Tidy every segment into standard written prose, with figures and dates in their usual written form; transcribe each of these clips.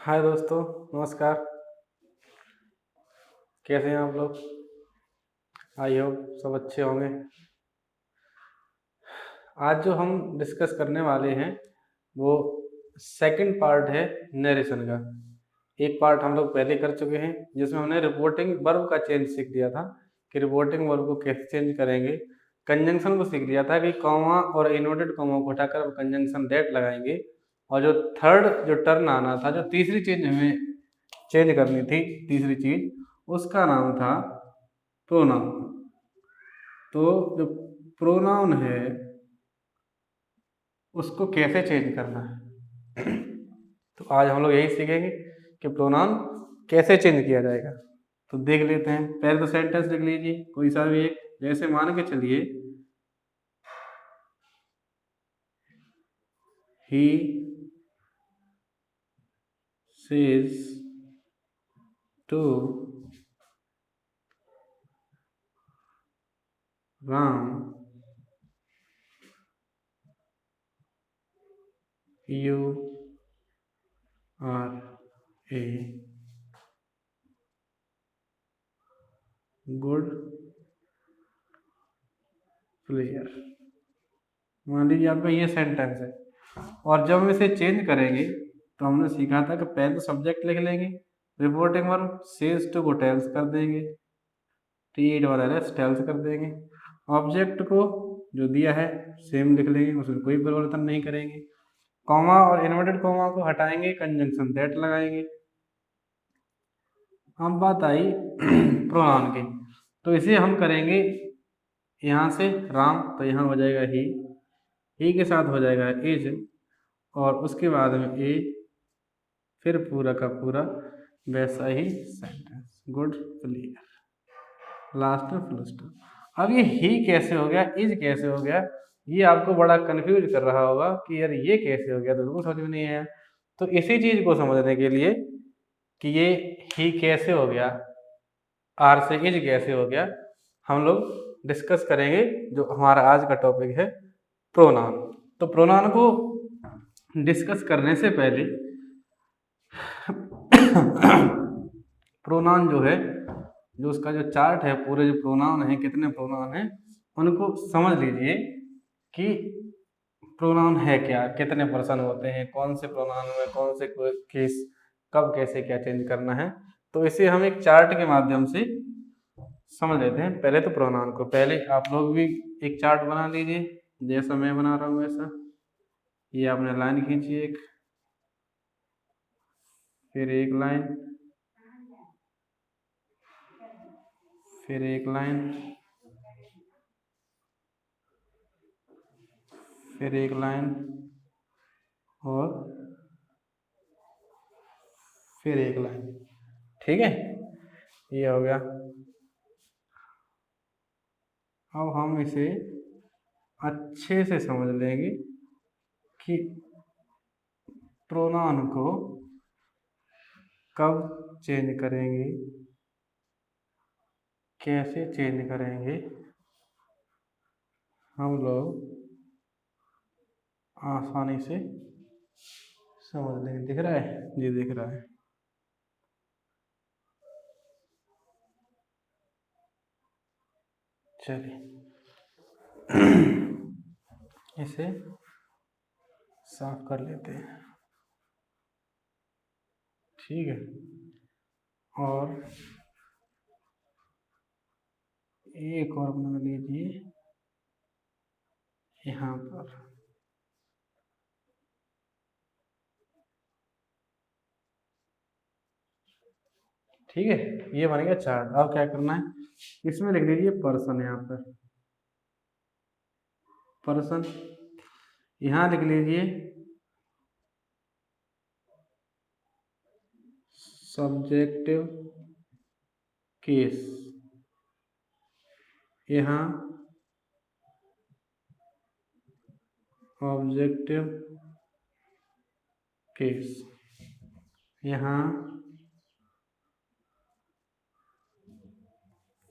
हाय दोस्तों, नमस्कार। कैसे हैं आप लोग? आई होप सब अच्छे होंगे। आज जो हम डिस्कस करने वाले हैं वो सेकंड पार्ट है नरेशन का। एक पार्ट हम लोग पहले कर चुके हैं जिसमें हमने रिपोर्टिंग वर्ब का चेंज सीख लिया था कि रिपोर्टिंग वर्ब को कैसे चेंज करेंगे। कंजंक्शन को सीख लिया था कि कॉमा और इनवर्टेड कॉमा को हटाकर हम कंजंक्शन दैट लगाएंगे। और जो थर्ड जो टर्न आना था, जो तीसरी चीज हमें चेंज करनी थी, तीसरी चीज उसका नाम था प्रोनाउन। तो जो प्रोनाउन है उसको कैसे चेंज करना है तो आज हम लोग यही सीखेंगे कि प्रोनाउन कैसे चेंज किया जाएगा। तो देख लेते हैं। पहले तो सेंटेंस लिख लीजिए कोई सा भी एक। जैसे मान के चलिए, he says to Ram, you are a good player. मान लीजिए आपका ये सेंटेंस है। और जब हम इसे चेंज करेंगे तो हमने सीखा था कि पहले तो सब्जेक्ट लिख लेंगे, रिपोर्टिंग वर्ब सेज टू को टेल्स कर देंगे, टी और एल एस टेल्स कर देंगे। ऑब्जेक्ट को जो दिया है सेम लिख लेंगे, उसमें कोई परिवर्तन नहीं करेंगे। कॉमा और इन्वर्टेड कॉमा को हटाएंगे, कंजंक्शन दैट लगाएंगे। अब बात आई प्रोनाउन की। तो इसे हम करेंगे यहाँ से राम, तो यहाँ हो जाएगा ही के साथ हो जाएगा इज, और उसके बाद में ए, फिर पूरा का पूरा वैसा ही सेंटेंस, गुड प्लेयर, लास्ट में फुल स्टॉप। अब ये ही कैसे हो गया, इज कैसे हो गया, ये आपको बड़ा कंफ्यूज कर रहा होगा कि यार ये कैसे हो गया, तो बिल्कुल समझ में नहीं आया। तो इसी चीज को समझने के लिए कि ये ही कैसे हो गया, आर से इज कैसे हो गया, हम लोग डिस्कस करेंगे जो हमारा आज का टॉपिक है प्रोनाउन। तो प्रोनाउन को डिस्कस करने से पहले प्रोनाउन जो है, जो उसका जो चार्ट है, पूरे जो प्रोनाउन है, कितने प्रोनाउन है, उनको समझ लीजिए कि प्रोनाउन है क्या, कितने पर्सन होते हैं, कौन से प्रोनाउन में कौन से केस कब कैसे क्या चेंज करना है। तो इसे हम एक चार्ट के माध्यम से समझ लेते हैं। पहले तो प्रोनाउन को, पहले आप लोग भी एक चार्ट बना लीजिए जैसा मैं बना रहा हूँ वैसा। ये आपने लाइन खींची एक, फिर एक लाइन, फिर एक लाइन, फिर एक लाइन, और फिर एक लाइन। ठीक है, ये हो गया। अब हम इसे अच्छे से समझ लेंगे कि प्रोनाउन को कब चेंज करेंगे, कैसे चेंज करेंगे, हम लोग आसानी से समझ लेंगे। दिख रहा है? जी दिख रहा है। चलिए इसे साफ कर लेते हैं। ठीक है, और एक और बना लीजिए यहाँ पर। ठीक है, ये बन गया चार्ट। अब क्या करना है, इसमें लिख लीजिए पर्सन। यहाँ पर पर्सन, यहाँ लिख लीजिए सब्जेक्टिव केस, यहाँ ऑब्जेक्टिव केस, यहाँ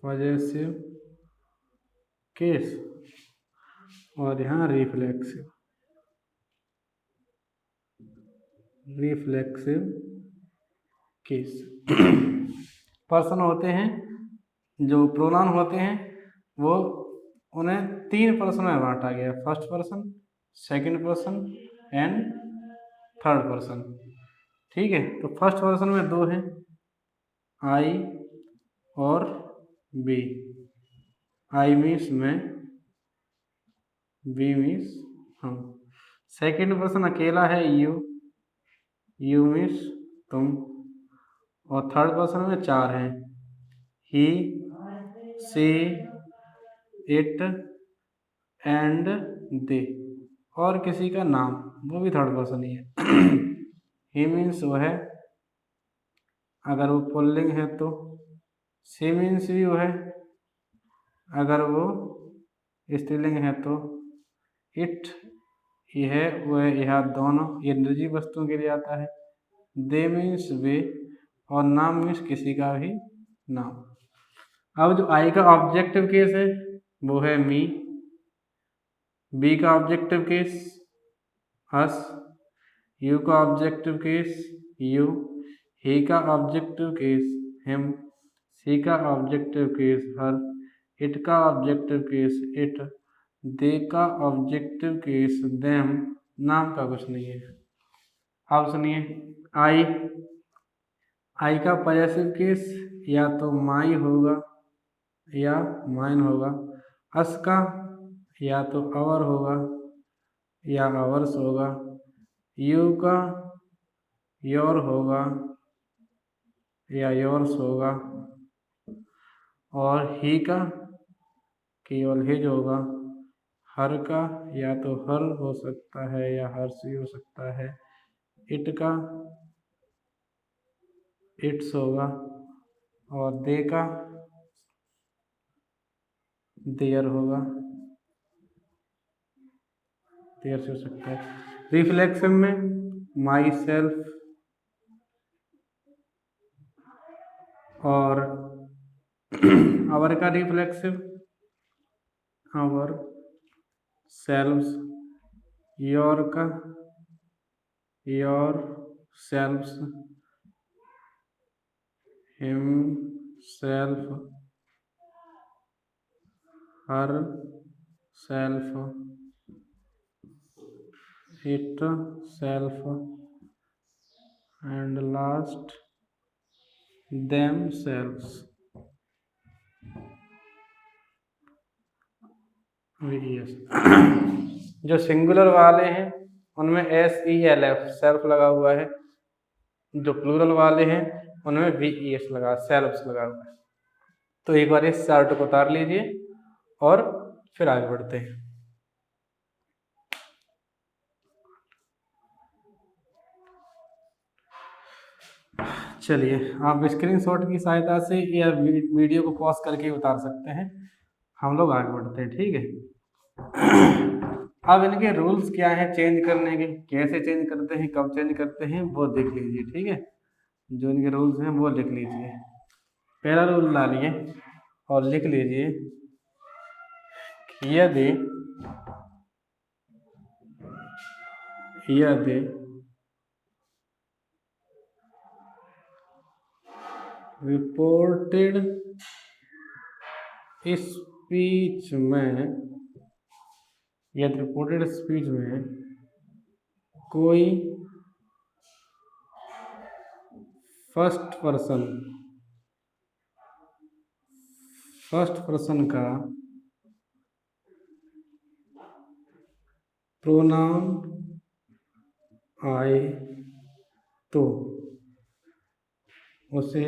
पॉजेसिव केस, और यहाँ रिफ्लेक्सिव केस। पर्सन होते हैं, जो प्रोनाउन होते हैं वो उन्हें 3 पर्सन में बांटा गया, first person, second person and third person. ठीक है, तो फर्स्ट पर्सन में 2 हैं, आई और बी। आई मीन्स मैं, बी मीन्स हम। सेकंड पर्सन अकेला है, यू मीन्स तुम। और थर्ड पर्सन में 4 हैं, ही, सी, इट एंड दे। और किसी का नाम, वो भी थर्ड पर्सन ही है। ही मीन्स वो है, अगर वो पुल्लिंग है तो। सी मीन्स भी वो है, अगर वो स्त्रीलिंग है तो। इट ये है, वो है, यह दोनों, ये निर्जीव वस्तुओं के लिए आता है। दे मीन्स वे, और नाम मीन्स किसी का भी नाम। अब जो आई का ऑब्जेक्टिव केस है वो है मी, बी का ऑब्जेक्टिव केस अस, यू का ऑब्जेक्टिव केस यू, ही का ऑब्जेक्टिव केस हिम, सी का ऑब्जेक्टिव केस हर, इट का ऑब्जेक्टिव केस इट, दे का ऑब्जेक्टिव केस देम। नाम का कुछ नहीं है। अब सुनिए, आई का पॉजेसिव केस या तो माई होगा या माइन होगा। अस का या तो अवर होगा या अवर्स होगा। यू का योर होगा या योर्स होगा। और ही का केवल हिज होगा। हर का या तो हर हो सकता है या हर्ष भी हो सकता है। इट का इट्स होगा। और दे का देयर होगा, देयर से हो सकता है। रिफ्लेक्शन में माई सेल्फ और आवर का रिफ्लेक्सिव आवर सेल्व्स, योर का your selves, him self, her self, it self and last them selves. जो सिंगुलर वाले हैं उनमें SELF सेल्फ लगा हुआ है, जो प्लूरल वाले हैं उनमें VES लगा, सेल्फ्स लगा हुआ है। तो एक बार इस चार्ट को उतार लीजिए और फिर आगे बढ़ते हैं। चलिए, आप स्क्रीनशॉट की सहायता से या वीडियो को पॉज करके उतार सकते हैं। हम लोग आगे बढ़ते हैं, ठीक है। अब इनके रूल्स क्या हैं चेंज करने के, कैसे चेंज करते हैं, कब चेंज करते हैं, वो देख लीजिए, ठीक है। जो इनके रूल्स हैं वो लिख लीजिए। पहला रूल डालिए और लिख लीजिए, यदि रिपोर्टेड स्पीच में कोई फर्स्ट पर्सन का प्रोनाउन आए तो उसे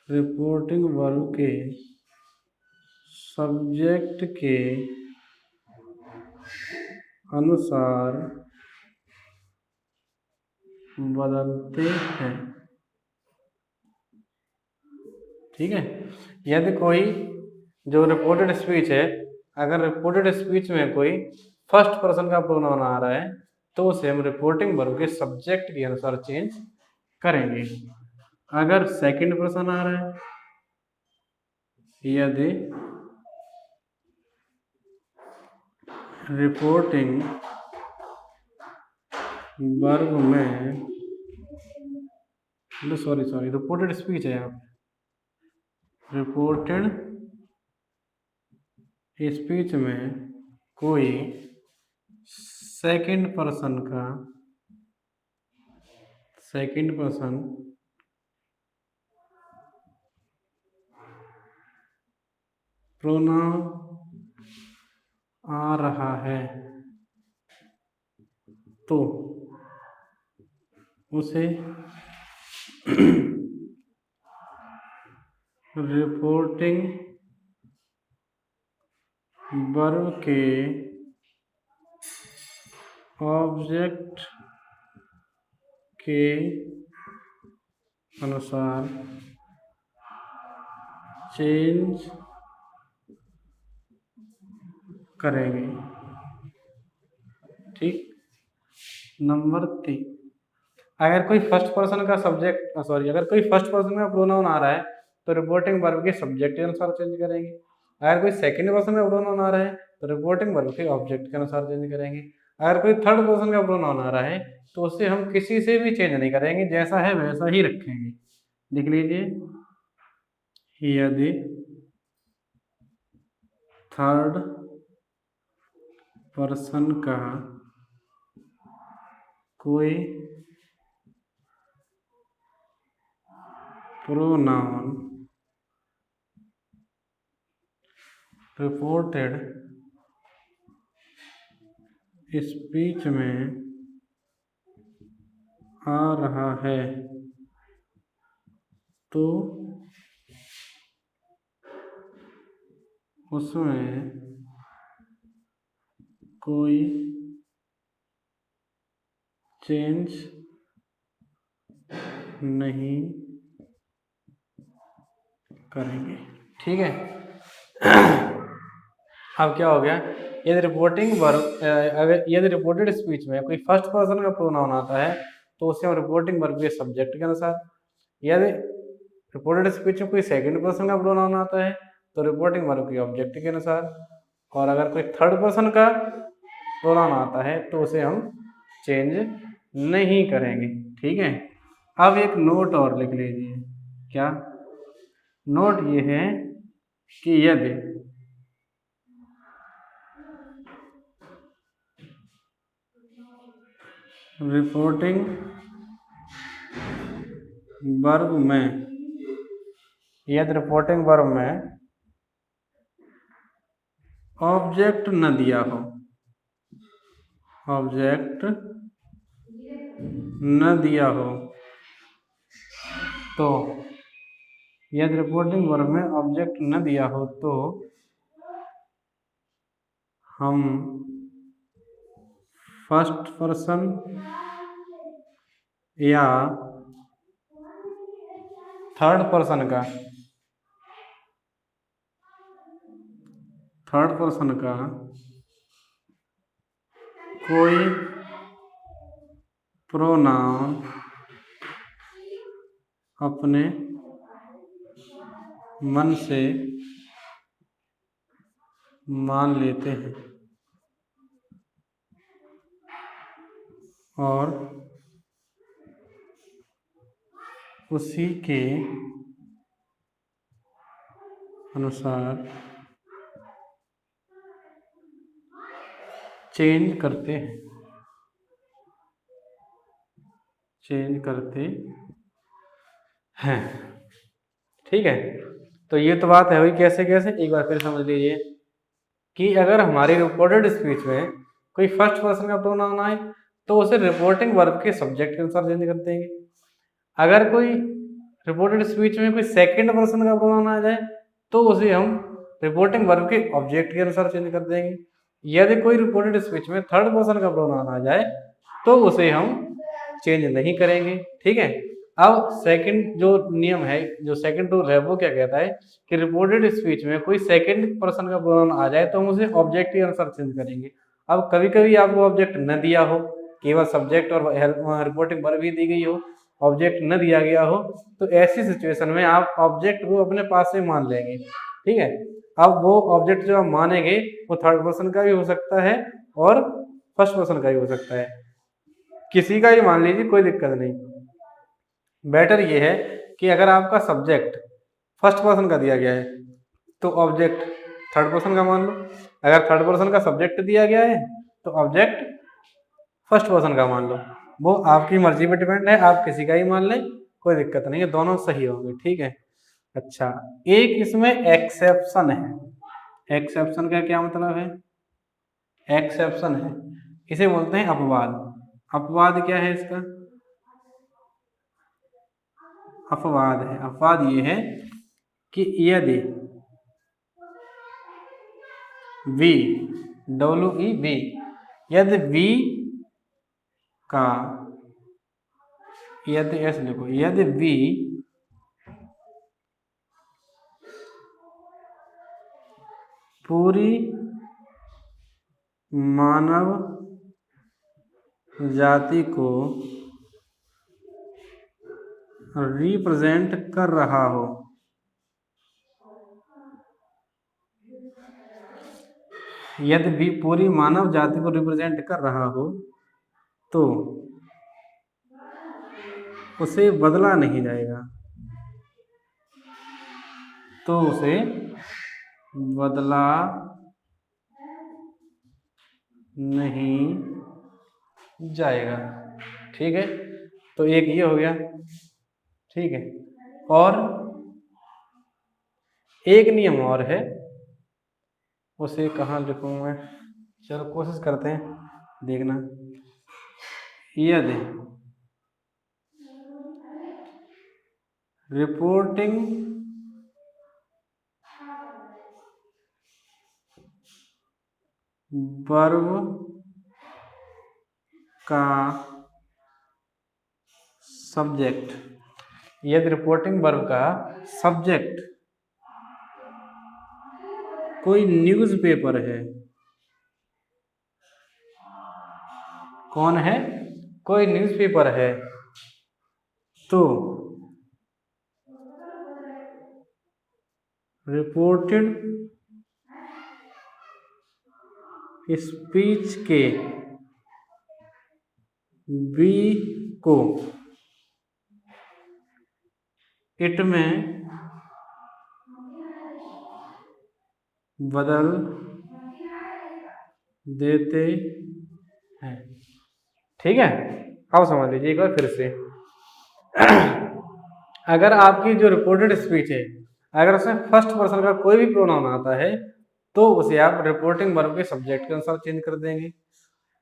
रिपोर्टिंग वर्ब के सब्जेक्ट के अनुसार बदलते हैं, ठीक है। यदि कोई जो रिपोर्टेड स्पीच है, अगर रिपोर्टेड स्पीच में कोई फर्स्ट पर्सन का प्रोनाउन आ रहा है तो उसे हम रिपोर्टिंग वर्ब के सब्जेक्ट के अनुसार चेंज करेंगे। अगर सेकंड पर्सन आ रहा है, यदि रिपोर्टिंग वर्ब में, सॉरी रिपोर्टेड स्पीच है यहाँ पे, रिपोर्टेड स्पीच में कोई सेकंड पर्सन प्रोनाउन आ रहा है तो उसे रिपोर्टिंग वर्ब के ऑब्जेक्ट के अनुसार चेंज करेंगे। ठीक। नंबर 3, अगर कोई फर्स्ट पर्सन का सब्जेक्ट अगर कोई फर्स्ट पर्सन का प्रोनाउन आ रहा है तो रिपोर्टिंग वर्ब के सब्जेक्ट के अनुसार चेंज करेंगे। अगर कोई सेकंड पर्सन का प्रोनाउन आ रहा है तो रिपोर्टिंग वर्ब के ऑब्जेक्ट के अनुसार चेंज करेंगे। अगर कोई थर्ड पर्सन का प्रोनाउन आ रहा है तो उससे हम किसी से भी चेंज नहीं करेंगे, जैसा है वैसा ही रखेंगे। लिख लीजिए, यदि थर्ड पर्सन का कोई प्रोनाउन रिपोर्टेड स्पीच में आ रहा है तो उसमें कोई चेंज नहीं करेंगे। ठीक है। अब क्या हो गया, यदि रिपोर्टिंग वर्ब यदि रिपोर्टेड स्पीच में कोई फर्स्ट पर्सन का प्रोनाउन आता है तो उसे हम रिपोर्टिंग वर्ब के सब्जेक्ट के अनुसार, यदि रिपोर्टेड स्पीच में कोई सेकंड पर्सन का प्रोनाउन आता है तो रिपोर्टिंग वर्ब के ऑब्जेक्ट के अनुसार, और अगर कोई थर्ड पर्सन का प्रोनाउन आता है तो उसे हम चेंज नहीं करेंगे। ठीक है। अब एक नोट और लिख लीजिए। क्या नोट? ये है कि यदि रिपोर्टिंग वर्ब में ऑब्जेक्ट न दिया हो, तो यदि रिपोर्टिंग वर्ब में ऑब्जेक्ट न दिया हो तो हम फर्स्ट पर्सन या थर्ड पर्सन का कोई प्रोनाउन अपने मन से मान लेते हैं और उसी के अनुसार चेंज करते हैं। ठीक है। तो ये तो बात है हुई कैसे एक बार फिर समझ लीजिए कि अगर हमारी रिपोर्टेड स्पीच में कोई फर्स्ट पर्सन का प्रोनाउन आए तो उसे रिपोर्टिंग वर्ब के सब्जेक्ट के अनुसार चेंज कर देंगे। अगर कोई रिपोर्टेड स्पीच में कोई सेकंड पर्सन का प्रोनाउन आ जाए तो उसे हम रिपोर्टिंग वर्ब के ऑब्जेक्ट के अनुसार चेंज कर देंगे। यदि कोई रिपोर्टेड स्पीच में थर्ड पर्सन का प्रोनाउन आ जाए तो उसे हम चेंज नहीं करेंगे। ठीक है। अब सेकंड जो नियम है, जो सेकंड रूल है, वो क्या कहता है कि रिपोर्टेड स्पीच में कोई सेकंड पर्सन का प्रोनाउन आ जाए तो हम उसे ऑब्जेक्ट के अनुसार चेंज करेंगे। अब कभी कभी आपको ऑब्जेक्ट न दिया हो, केवल सब्जेक्ट और रिपोर्टिंग वर्ब ही दी गई हो, ऑब्जेक्ट न दिया गया हो, तो ऐसी सिचुएशन में आप ऑब्जेक्ट को अपने पास से मान लेंगे। ठीक है, अब वो ऑब्जेक्ट जो आप मानेंगे वो थर्ड पर्सन का भी हो सकता है और फर्स्ट पर्सन का भी हो सकता है, किसी का भी मान लीजिए, कोई दिक्कत नहीं। बेटर ये है कि अगर आपका सब्जेक्ट फर्स्ट पर्सन का दिया गया है तो ऑब्जेक्ट थर्ड पर्सन का मान लो, अगर थर्ड पर्सन का सब्जेक्ट दिया गया है तो ऑब्जेक्ट फर्स्ट पर्सन का मान लो। वो आपकी मर्जी पे डिपेंड है, आप किसी का ही मान लें, कोई दिक्कत नहीं है, दोनों सही होंगे। ठीक है, अच्छा, एक इसमें एक्सेप्शन है। एक्सेप्शन का क्या मतलब है? एक्सेप्शन है, इसे बोलते हैं अपवाद। अपवाद क्या है इसका? अपवाद है, अपवाद ये है कि यदि V, WEV, यदि V का, यदि ऐसे लिखो, यदि V पूरी मानव जाति को रिप्रेजेंट कर रहा हो, यदि भी पूरी मानव जाति को रिप्रेजेंट कर रहा हो तो उसे बदला नहीं जाएगा, तो उसे बदला नहीं जाएगा। ठीक है, तो एक ये हो गया। ठीक है, और एक नियम और है, उसे कहाँ लिखूँ मैं? चलो कोशिश करते हैं, देखना। यदि रिपोर्टिंग वर्ब का सब्जेक्ट, यदि रिपोर्टिंग वर्ब का सब्जेक्ट कोई न्यूज़पेपर है, कौन है? कोई न्यूज़पेपर है, तो रिपोर्टेड स्पीच के बी को इट में बदल देते हैं। ठीक है, अब समझ लीजिए एक बार फिर से। अगर आपकी जो रिपोर्टेड स्पीच है, अगर उसमें फर्स्ट पर्सन का कोई भी प्रोनाउन आता है तो उसे आप रिपोर्टिंग वर्ब के सब्जेक्ट के अनुसार चेंज कर देंगे।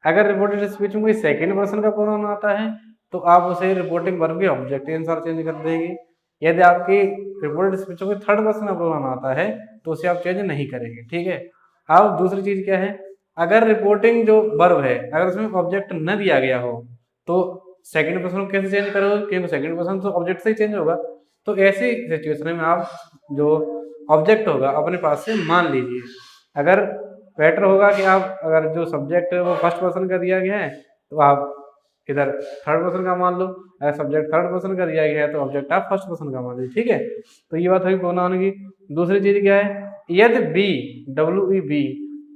अगर रिपोर्टेड स्पीच में कोई सेकंड पर्सन का प्रोनाउन आता है तो आप उसे रिपोर्टिंग वर्ब के ऑब्जेक्ट के अनुसार चेंज कर देंगे। यदि आपकी रिपोर्टेड स्पीच में कोई थर्ड पर्सन का प्रोनाउन आता है तो उसे आप चेंज नहीं करेंगे। ठीक है, अब दूसरी चीज क्या है, अगर रिपोर्टिंग जो वर्ब है अगर उसमें ऑब्जेक्ट न दिया गया हो तो सेकंड पर्सन को कैसे चेंज करोगे, क्योंकि सेकंड पर्सन तो ऑब्जेक्ट से ही चेंज होगा। तो ऐसी सिचुएशन में आप जो ऑब्जेक्ट होगा अपने पास से मान लीजिए। अगर बेटर होगा कि आप, अगर जो सब्जेक्ट है वो फर्स्ट पर्सन का दिया गया है तो आप इधर थर्ड पर्सन का मान लो, अगर सब्जेक्ट थर्ड पर्सन का दिया गया है तो ऑब्जेक्ट आप फर्स्ट पर्सन का मान लीजिए। ठीक है, तो ये बात हुई प्रोनाउन की। दूसरी चीज क्या है, यदि बी, WEB,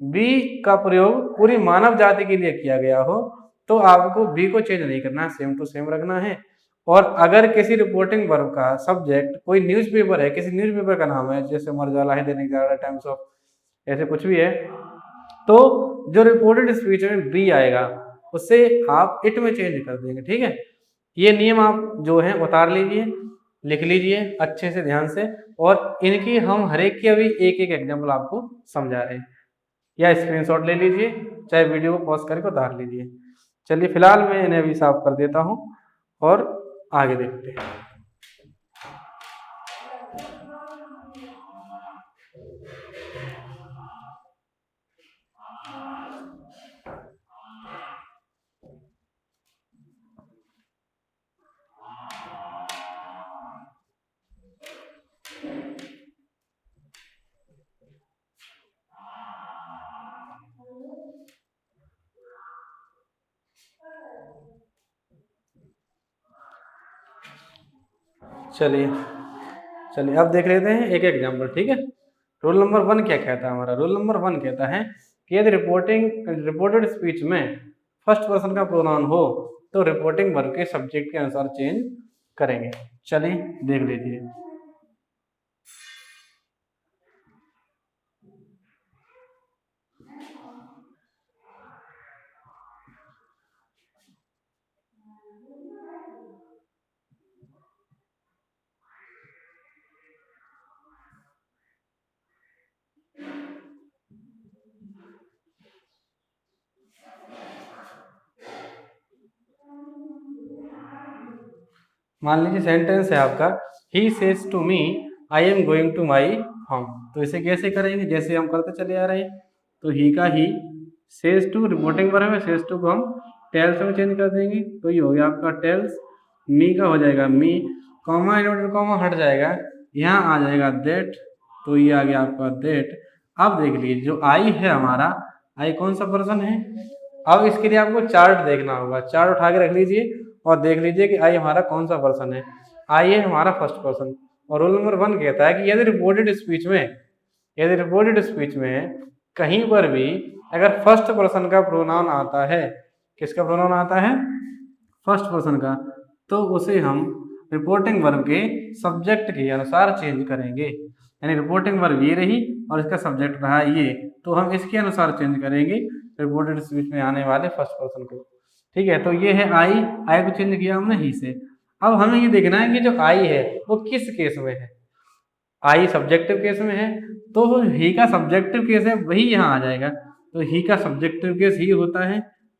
बी का प्रयोग पूरी मानव जाति के लिए किया गया हो तो आपको बी को चेंज नहीं करना है, सेम टू सेम रखना है। और अगर किसी रिपोर्टिंग वर्ब का सब्जेक्ट कोई न्यूज़पेपर है, किसी न्यूज़पेपर का नाम है, जैसे अमर उजाला है, दैनिक जागरण, टाइम्स ऑफ, ऐसे कुछ भी है, तो जो रिपोर्टेड स्पीच में बी आएगा उससे आप इट में चेंज कर देंगे। ठीक है, ये नियम आप जो है उतार लीजिए, लिख लीजिए अच्छे से ध्यान से, और इनकी हम हर एक की अभी एक एक एग्जाम्पल आपको समझा रहे हैं, या स्क्रीनशॉट ले लीजिए, चाहे वीडियो को पॉज करके उतार लीजिए। चलिए फिलहाल मैं इन्हें अभी साफ कर देता हूँ और आगे देखते हैं। चलिए चलिए अब देख लेते हैं एक एग्जाम्पल, ठीक है। रूल नंबर 1 क्या कहता है हमारा? रूल नंबर 1 कहता है कि यदि रिपोर्टेड स्पीच में फर्स्ट पर्सन का प्रोनाउन हो तो रिपोर्टिंग वर्ब के सब्जेक्ट के अनुसार चेंज करेंगे। चलिए देख लीजिए। मान लीजिए सेंटेंस है आपका, he says to me I am going to my home. तो इसे कैसे करेंगे? जैसे हम करते चले आ रहे हैं। तो ही का ही, सेज टू रिपोर्टिंग वर्ब है, सेज टू को हम टेल्स में चेंज कर देंगे। तो ये हो गया आपका टेल्स। मी का हो जाएगा मी, कॉमा इन्वर्टेड कॉमा हट जाएगा, यहाँ आ जाएगा दैट। तो ये आ गया आपका दैट। अब देख लीजिए जो आई है हमारा, आई कौन सा पर्सन है? अब इसके लिए आपको चार्ट देखना होगा। चार्ट उठा के रख लीजिए और देख लीजिए कि आई हमारा कौन सा पर्सन है। आई है हमारा फर्स्ट पर्सन। और रूल नंबर 1 कहता है कि यदि रिपोर्टेड स्पीच में कहीं पर भी अगर फर्स्ट पर्सन का प्रोनाउन आता है, किसका प्रोनाउन आता है? फर्स्ट पर्सन का, तो उसे हम रिपोर्टिंग वर्ब के सब्जेक्ट के अनुसार चेंज करेंगे। यानी रिपोर्टिंग वर्ब ये रही और इसका सब्जेक्ट रहा ये, तो हम इसके अनुसार चेंज करेंगे रिपोर्टेड स्पीच में आने वाले फर्स्ट पर्सन को। ठीक है, तो ये है आई को चेंज किया हमने ही से। अब हमें ये देखना है कि जो आई है वो किस केस में है। आई सब्जेक्टिव केस में है, तो ही का सब्जेक्टिव केस है वही यहाँ आ जाएगा। तो ही का सब्जेक्टिव केस ही होता है,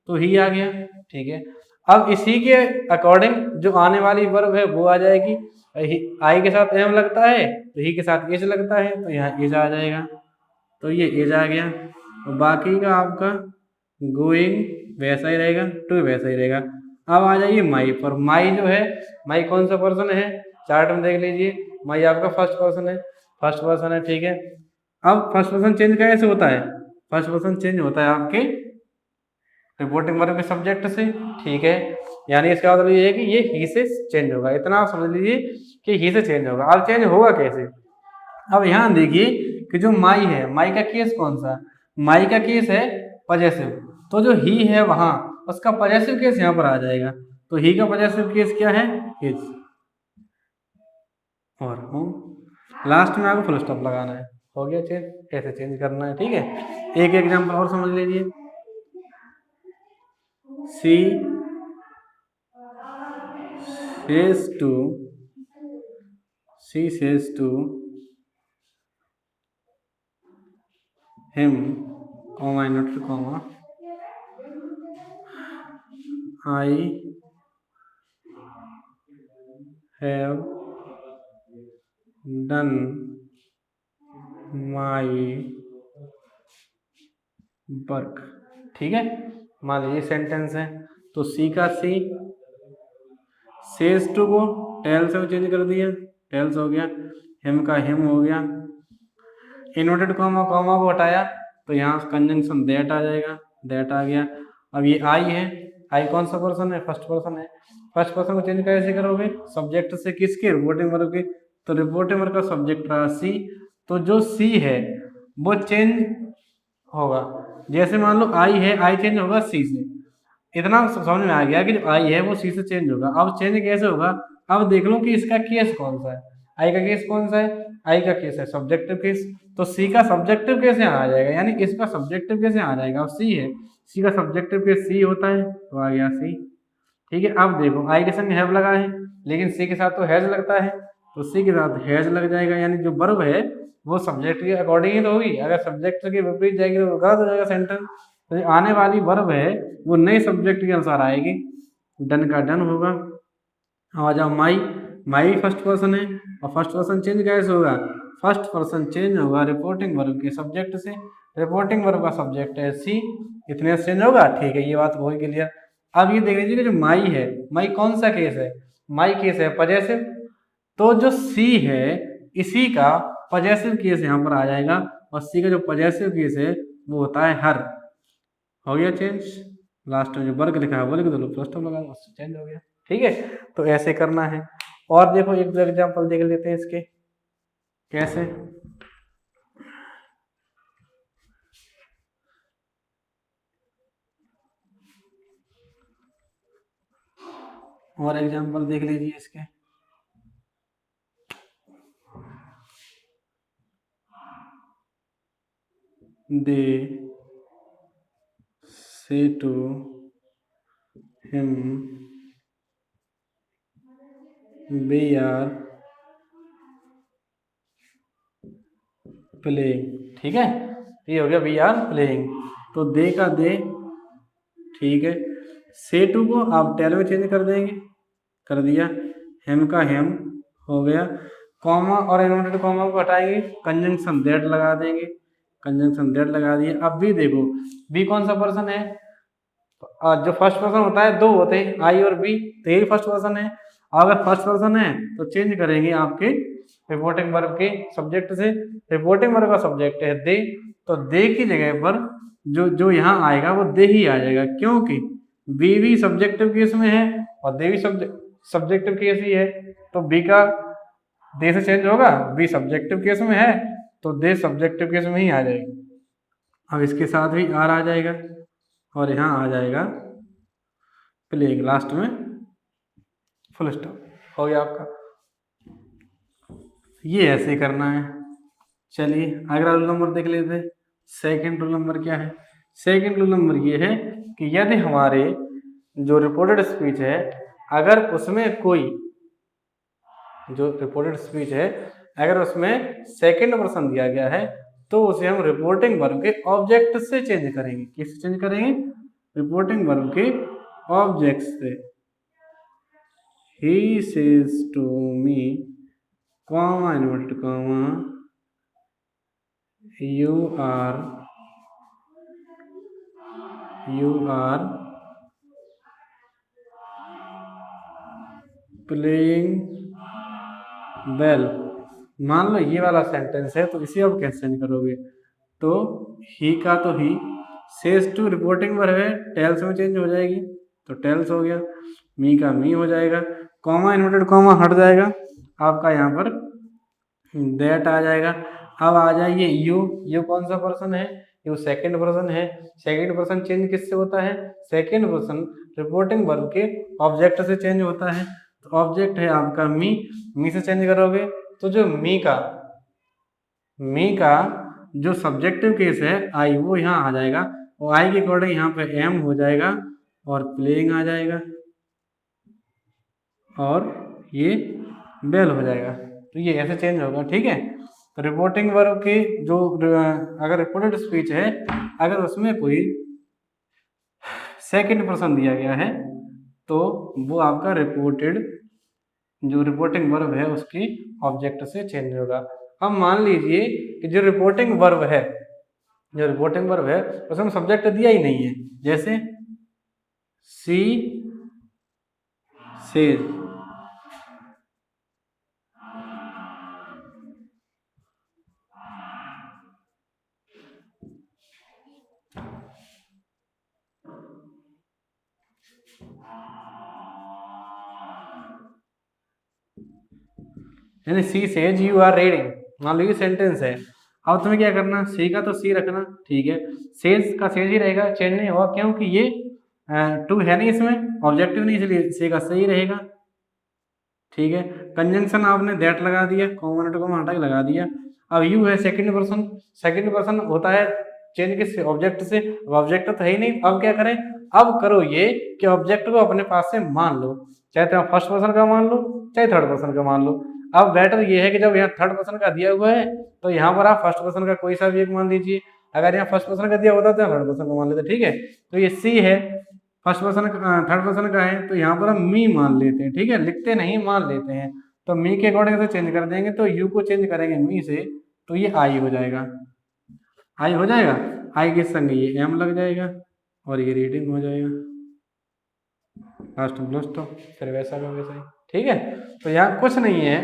तो ही आ गया। ठीक है, अब इसी के अकॉर्डिंग जो आने वाली वर्ब है वो आ जाएगी। आई के साथ एम लगता है तो ही के साथ एज लगता है, तो यहाँ एज आ जाएगा। तो ये एज आ गया। और बाकी का आपका गोइंग वैसा ही रहेगा, टू वैसा ही रहेगा। अब आ जाइए माई पर। माई जो है, माई कौन सा पर्सन है? चार्ट में देख लीजिए, माई आपका फर्स्ट पर्सन है। फर्स्ट पर्सन है, ठीक है। अब फर्स्ट पर्सन चेंज कैसे होता है? फर्स्ट पर्सन चेंज होता है आपके रिपोर्टिंग वर्ब के सब्जेक्ट से। ठीक है, यानी इसका मतलब ये है कि ये ही से चेंज होगा। इतना आप समझ लीजिए कि ही से चेंज होगा। अब चेंज होगा कैसे? अब यहाँ देखिए कि जो माई है, माई का केस कौन सा? माई का केस है पजेसिव। तो जो ही है वहां उसका पजेसिव केस यहाँ पर आ जाएगा। तो ही का पजेसिव केस क्या है? हिज। और होम। लास्ट में आपको फुल स्टॉप लगाना है। हो गया चेंज, कैसे चेंज करना है। ठीक है, एक एग्जांपल और समझ लीजिए। सी says to him, comma not comma, I have done my work. ठीक है, मान लीजिए सेंटेंस है, तो सी का सी, सेज टू को टेल से चेंज कर दिया, टेल्स हो गया। हिम का हिम हो गया। इन्वर्टेड कॉमा को हटाया तो यहाँ कंजंक्शन दैट आ जाएगा, दैट आ गया। अब ये आई है, आई कौन सा पर्सन है? फर्स्ट पर्सन है। फर्स्ट पर्सन को चेंज कैसे करोगे? सब्जेक्ट से किसके? रिपोर्टिंग वर्ब के। तो रिपोर्टिंग वर्ब का सब्जेक्ट रहा सी, तो जो सी है वो चेंज होगा। जैसे मान लो आई है, आई चेंज होगा सी से। इतना समझ में आ गया कि जो आई है वो सी से चेंज होगा। अब चेंज कैसे होगा? अब देख लो कि इसका केस कौन सा है। आई का केस कौन सा है? आई का केस है सब्जेक्टिव केस, तो सी का सब्जेक्टिव केस यहाँ आ जाएगा, यानी इसका सब्जेक्टिव केस यहाँ आ जाएगा। अब सी है, सी का सब्जेक्टिव केस सी होता है, तो आ गया सी। ठीक है, अब देखो आई के संग हैव लगा है, लेकिन सी के साथ तो हैज लगता है, तो सी के साथ हैज लग जाएगा। यानी जो वर्ब है वो सब्जेक्ट के अकॉर्डिंग ही तो होगी। अगर सब्जेक्ट के विपरीत जाएगी तो गलत हो जाएगा सेंटेंस। तो आने वाली वर्ब है वो नए सब्जेक्ट के अनुसार आएगी। डन का डन होगा। आ जाओ माई, माई फर्स्ट पर्सन है, और फर्स्ट पर्सन चेंज कैसे होगा? फर्स्ट पर्सन चेंज होगा रिपोर्टिंग वर्ब के सब्जेक्ट से। रिपोर्टिंग वर्ब का सब्जेक्ट है सी, इतने से चेंज होगा। ठीक है, ये बात हो गई क्लियर। अब ये देख लीजिए कि जो माई है, माई कौन सा केस है? माई केस है पजेसिव, तो जो सी है इसी का पजेसिव केस यहाँ पर आ जाएगा, और सी का जो पजेसिव केस है वो होता है हर। हो गया चेंज। लास्ट में जो वर्ग लिखा है वो लिख दो, फुल स्टॉप लगा दो, चेंज हो गया। ठीक है, तो ऐसे करना है। और देखो एक दो एग्जाम्पल देख लेते हैं इसके कैसे। और एग्जाम्पल देख लीजिए इसके। They say to him we are playing. ठीक है, ये हो गया वी आर प्लेइंग। तो दे का दे, ठीक है। से टू को आप टेल में चेंज कर देंगे, कर दिया। हेम का हेम हो गया। कॉमा और इन्वर्टेड कॉमा को हटाएंगे, कंजंक्शन दैट लगा देंगे, कंजंक्शन दैट लगा दिए। अब भी देखो बी कौन सा पर्सन है, जो फर्स्ट पर्सन होता है दो होते हैं आई और बी, तो यही फर्स्ट पर्सन है। अगर फर्स्ट पर्सन है तो चेंज करेंगे आपके रिपोर्टिंग वर्ब के सब्जेक्ट से। रिपोर्टिंग वर्ब का सब्जेक्ट है दे, तो दे की जगह पर जो जो यहाँ आएगा वो दे ही आ जाएगा, क्योंकि बी भी सब्जेक्टिव केस में है और दे भी सब्जेक्टिव केस ही है। तो बी का दे से चेंज होगा, बी सब्जेक्टिव केस में है तो दे सब्जेक्टिव केस में ही आ जाएगी। अब इसके साथ भी आर आ जाएगा और यहाँ आ जाएगा प्लेइंग, लास्ट में फुल स्टॉप हो गया आपका। ये ऐसे ही करना है। चलिए अगला रूल नंबर देख लेते हैं। सेकंड रूल नंबर क्या है? सेकंड रूल नंबर ये है कि यदि हमारे जो रिपोर्टेड स्पीच है, अगर उसमें कोई जो रिपोर्टेड स्पीच है अगर उसमें सेकंड पर्सन दिया गया है तो उसे हम रिपोर्टिंग वर्ब के ऑब्जेक्ट से चेंज करेंगे। किससे चेंज करेंगे? रिपोर्टिंग वर्ब के ऑब्जेक्ट से। He says to me, comma inverted comma, you are playing well। मान लो ये वाला सेंटेंस है तो इसे आप कैसे चेंज करोगे? तो ही का तो ही, सेज टू रिपोर्टिंग वर्ब है, टेल्स में चेंज हो जाएगी तो टेल्स हो गया। मी का मी हो जाएगा, कॉमा इन्वर्टेड कॉमा हट जाएगा, आपका यहाँ पर दैट आ जाएगा। अब आ जाइए यू कौन सा पर्सन है? यू सेकंड पर्सन है। सेकंड पर्सन चेंज किससे होता है? सेकंड पर्सन रिपोर्टिंग वर्ब के ऑब्जेक्ट से चेंज होता है। तो ऑब्जेक्ट है आपका मी से चेंज करोगे तो जो मी का जो सब्जेक्टिव केस है आई वो यहाँ आ जाएगा और आई के अकॉर्डिंग यहाँ पे एम हो जाएगा और प्लेइंग आ जाएगा और ये बेल हो जाएगा। तो ये ऐसे चेंज होगा, ठीक है। तो रिपोर्टिंग वर्ब की जो अगर रिपोर्टेड स्पीच है अगर उसमें कोई सेकंड पर्सन दिया गया है तो वो आपका जो रिपोर्टिंग वर्ब है उसकी ऑब्जेक्ट से चेंज होगा। अब मान लीजिए कि जो रिपोर्टिंग वर्ब है उसमें सब्जेक्ट दिया ही नहीं है, जैसे सी सेज, यानी she says you are reading, मान लो ये सेंटेंस है। अब तुम्हें क्या करना, सी का तो सी रखना, ठीक है। सेज का सेज ही रहेगा, चेंज नहीं होगा क्योंकि ये टू है नहीं, इसमें ऑब्जेक्टिव नहीं, इसलिए सी का सही रहेगा, ठीक है। कंजंक्शन आपने दैट लगा दिया, कॉमन टू कॉमन हटा के लगा दिया। अब यू है सेकंड पर्सन होता है चेंज किससे? ऑब्जेक्ट से। अब ऑब्जेक्ट तो है ही नहीं, अब क्या करें? अब करो ये कि ऑब्जेक्ट को अपने पास से मान लो, चाहे तो फर्स्ट पर्सन का मान लो चाहे थर्ड पर्सन का मान लो। अब बेटर ये है कि जब यहाँ थर्ड पर्सन का दिया हुआ है तो यहाँ पर आप फर्स्ट पर्सन का कोई सा भी एक मान लीजिए। अगर यहाँ फर्स्ट पर्सन का दिया होता तो थर्ड पर्सन का मान लेते, ठीक है। तो ये सी है, फर्स्ट पर्सन थर्ड पर्सन का है तो यहाँ पर हम मी मान लेते हैं, ठीक है। लिखते नहीं, मान लेते हैं। तो मी के अकॉर्डिंग से चेंज कर देंगे, तो यू को चेंज करेंगे मी से तो ये आई हो जाएगा, आई के संग ये एम लग जाएगा और ये रीडिंग हो जाएगा, लास्ट में तो फिर वैसा का वैसा ही, ठीक है। तो यहाँ कुछ नहीं है,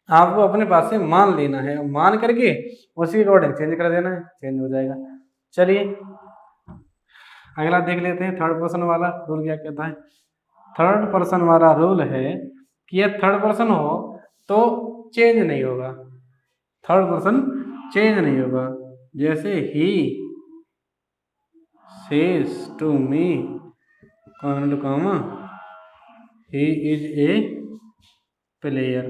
आपको अपने पास से मान लेना है, मान करके उसी अकॉर्डिंग चेंज कर देना है, चेंज हो जाएगा। चलिए अगला देख लेते हैं, थर्ड पर्सन वाला रूल क्या कहता है। थर्ड पर्सन वाला रूल है कि यह थर्ड पर्सन हो तो चेंज नहीं होगा, थर्ड पर्सन चेंज नहीं होगा। जैसे he says to me comma to comma he is a player.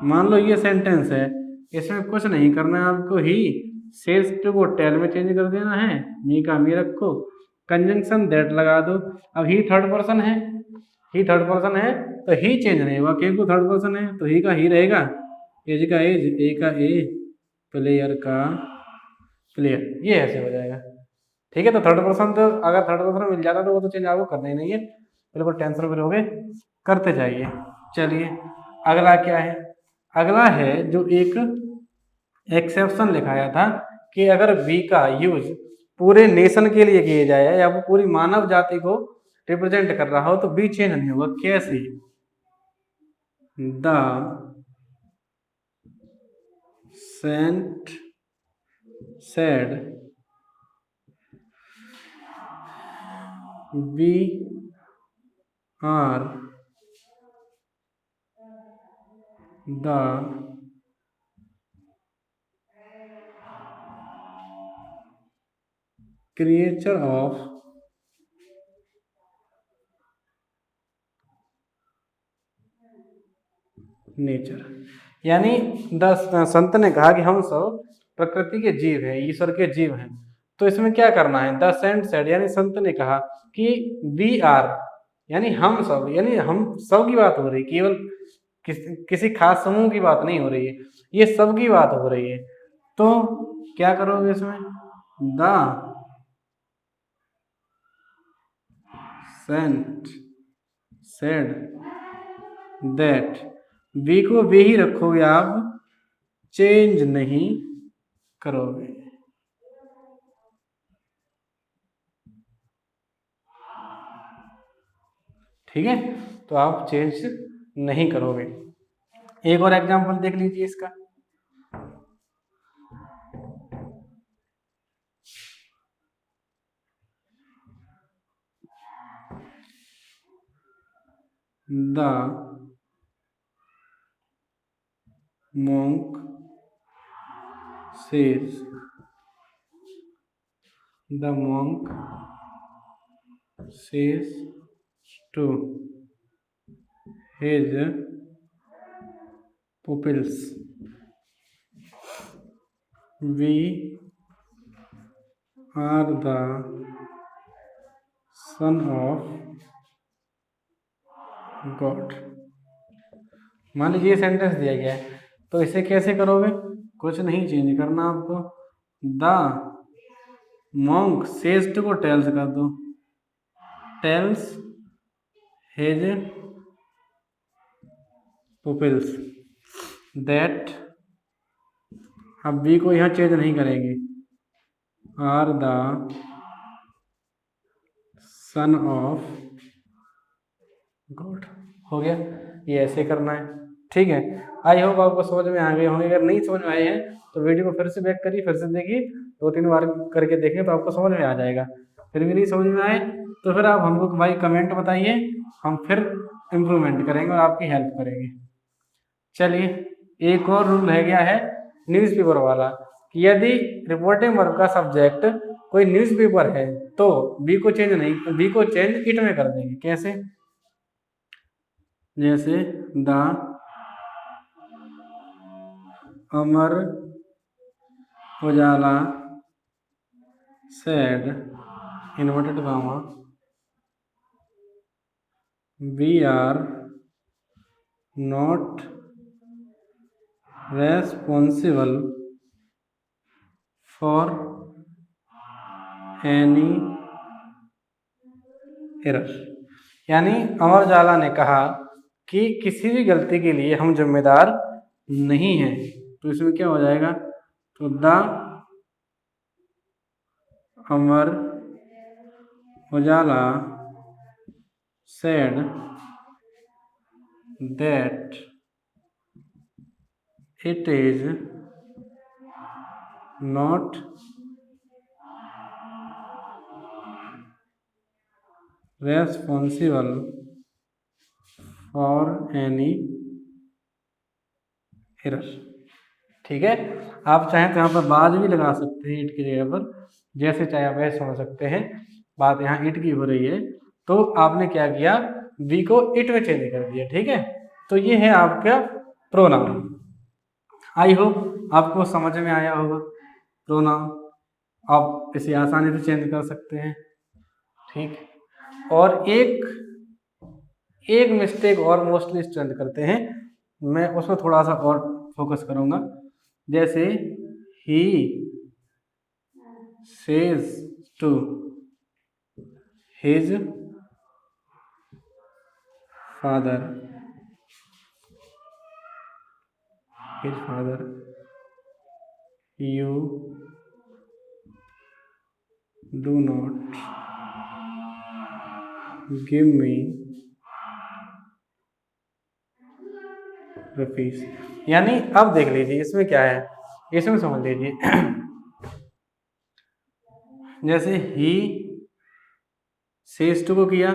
मान लो ये सेंटेंस है, इसमें कुछ नहीं करना है आपको, ही सेल्स टू को टेल में चेंज कर देना है, मी का मी रखो, कंजंक्शन दैट लगा दो। अब ही थर्ड पर्सन है, ही थर्ड पर्सन है तो ही चेंज नहीं होगा क्योंकि थर्ड पर्सन है, तो ही का ही रहेगा, एज का एज, ए का ए, प्लेयर का प्लेयर, ये ऐसे हो जाएगा। ठीक है, तो थर्ड पर्सन तो अगर थर्ड पर्सन मिल जाता तो वो तो चेंज आपको करना ही नहीं है, बिल्कुल टेंशन फ्री होगे, करते जाइए। चलिए अगला क्या है, अगला है जो एक एक्सेप्शन लिखाया था कि अगर बी का यूज पूरे नेशन के लिए किए जाए या वो पूरी मानव जाति को रिप्रेजेंट कर रहा हो तो बी चेंज नहीं होगा। कैसे? The saint said we are the creature of nature. यानी संत ने कहा कि हम सब प्रकृति के जीव हैं, ईश्वर के जीव हैं। तो इसमें क्या करना है, द सेंट सेड यानी संत ने कहा कि वी आर यानी हम सब, यानी हम सब की बात हो रही, केवल किसी खास समूह की बात नहीं हो रही है, ये सब की बात हो रही है। तो क्या करोगे इसमें, the saint said that, we को वी ही रखोगे आप, चेंज नहीं करोगे। ठीक है, तो आप चेंज नहीं करोगे। एक और एग्जांपल देख लीजिए इसका, the monk says, the monk says to his pupils, we are the son of God। मान लीजिए सेंटेंस दिया गया है, तो इसे कैसे करोगे, कुछ नहीं चेंज करना आपको, द मॉन्क सेज टू को टेल्स कर दो, टेल्स हिज पुपिल्स दैट, अब बी को यहाँ चेंज नहीं करेंगे, are the son of God. हो गया, ये ऐसे करना है। ठीक है, आई होप आपको समझ में आ गए होंगे। अगर नहीं समझ में आए हैं तो वीडियो को फिर से बैक करिए, फिर से देखिए, 2-3 बार करके देखें तो आपको समझ में आ जाएगा। फिर भी नहीं समझ में आए तो फिर आप हमको भाई कमेंट बताइए, हम फिर इम्प्रूवमेंट करेंगे और आपकी हेल्प करेंगे। चलिए एक और रूल रह गया है न्यूज़पेपर वाला, कि यदि रिपोर्टिंग वर्ब का सब्जेक्ट कोई न्यूज़पेपर है तो बी को चेंज नहीं, बी को चेंज इट में कर देंगे। कैसे? जैसे the Amar Ujala said inverted comma we are not responsible for any error. यानी अमर उजाला ने कहा कि किसी भी गलती के लिए हम जिम्मेदार नहीं हैं। तो इसमें क्या हो जाएगा, तो the Amar Ujala said that it is not responsible for any error. ठीक है, आप चाहें तो यहाँ पर बाद भी लगा सकते हैं इट की जगह पर, जैसे चाहे आप ऐसे समझ सकते हैं। बात यहाँ इट की हो रही है तो आपने क्या किया, वी को इट में चेंज कर दिया। ठीक है, तो ये है आपका प्रोनाउन। आई होप आपको समझ में आया होगा। प्रोनाउन आप इसे आसानी से चेंज कर सकते हैं। ठीक, और एक मिस्टेक और मोस्टली स्टूडेंट करते हैं, मैं उसमें थोड़ा सा और फोकस करूंगा। जैसे he says to his father, you do not give me rupees. यानी अब देख लीजिए इसमें क्या है, इसमें समझ लीजिए। जैसे ही सेज टू को किया,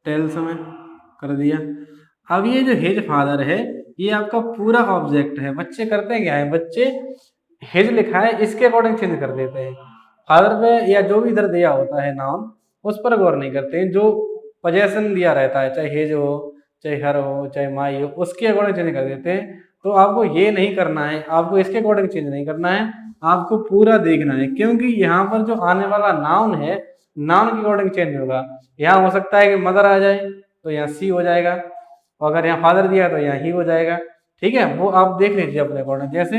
टेल्स में कर दिया। अब ये जो हिज फादर है ये आपका पूरा ऑब्जेक्ट है। बच्चे करते क्या है, बच्चे हिज लिखा है इसके अकॉर्डिंग चेंज कर देते हैं। फादर पे या जो भी इधर दिया होता है नाउन उस पर गौर नहीं करते हैं। जो पोजेशन दिया रहता है, चाहे हिज हो, चाहे हर हो, चाहे माई हो, उसके अकॉर्डिंग चेंज कर देते हैं। तो आपको ये नहीं करना है, आपको इसके अकॉर्डिंग चेंज नहीं करना है, आपको पूरा देखना है। क्योंकि यहाँ पर जो आने वाला नाउन है, नाउन के अकॉर्डिंग चेंज होगा। यहाँ हो सकता है कि मदर आ जाए तो यहाँ सी हो जाएगा, और अगर यहाँ फादर दिया तो यहाँ ही हो जाएगा। ठीक है, वो आप देख लीजिए अपने अकॉर्डिंग। जैसे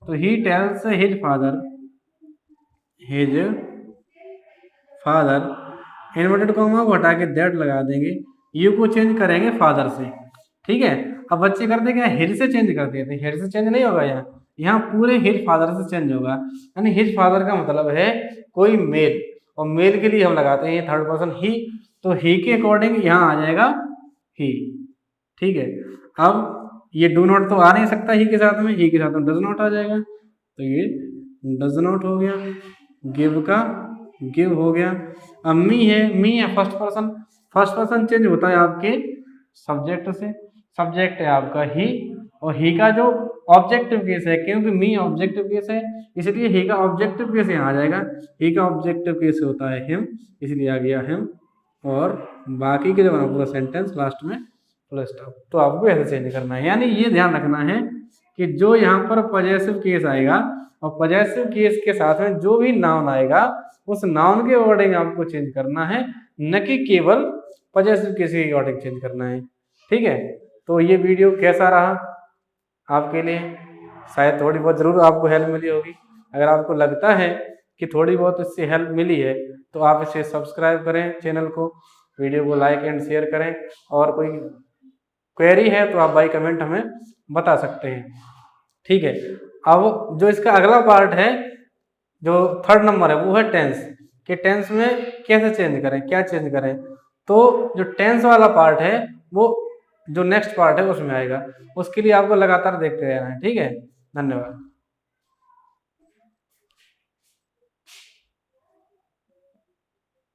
तो he tells his father inverted comma को हटा के दैट लगा देंगे, यू को चेंज करेंगे फादर से। ठीक है, अब बच्चे करते क्या, हिज से चेंज कर देते हैं। हिज से चेंज नहीं होगा, यहाँ पूरे हिज फादर से चेंज होगा। यानी हिज फादर का मतलब है कोई मेल, और मेल के लिए हम लगाते हैं थर्ड पर्सन ही, तो ही के अकॉर्डिंग यहाँ आ जाएगा ही। ठीक है, अब ये डू नॉट तो आ नहीं सकता ही के साथ में, ही के साथ में डज नॉट आ जाएगा, तो ये डज नॉट हो गया। गिव का गिव हो गया। अब मी है फर्स्ट पर्सन चेंज होता है आपके सब्जेक्ट से। सब्जेक्ट है आपका ही, और ही का जो ऑब्जेक्टिव केस है, क्योंकि मी ऑब्जेक्टिव केस है इसलिए ही का ऑब्जेक्टिव केस यहाँ आ जाएगा। ही का ऑब्जेक्टिव केस होता है हिम, इसलिए आ गया हिम। और बाकी के जो बना पूरा सेंटेंस लास्ट में फुल स्टॉप। तो आपको ऐसे चेंज करना है। यानी ये ध्यान रखना है कि जो यहाँ पर पॉजेसिव केस आएगा, और पॉजेसिव केस के साथ में जो भी नाउन आएगा उस नाउन के अकॉर्डिंग आपको चेंज करना है, न कि केवल पॉजेसिव केस के अकॉर्डिंग चेंज करना है। ठीक है, तो ये वीडियो कैसा रहा आपके लिए, शायद थोड़ी बहुत जरूर आपको हेल्प मिली होगी। अगर आपको लगता है कि थोड़ी बहुत इससे हेल्प मिली है तो आप इसे सब्सक्राइब करें चैनल को, वीडियो को लाइक एंड शेयर करें, और कोई क्वेरी है तो आप बाई कमेंट हमें बता सकते हैं। ठीक है, अब जो इसका अगला पार्ट है, जो थर्ड नंबर है, वो है टेंस। कि टेंस में कैसे चेंज करें, क्या चेंज करें। तो जो टेंस वाला पार्ट है वो जो नेक्स्ट पार्ट है उसमें आएगा। उसके लिए आपको लगातार देखते रहना है। ठीक है, धन्यवाद।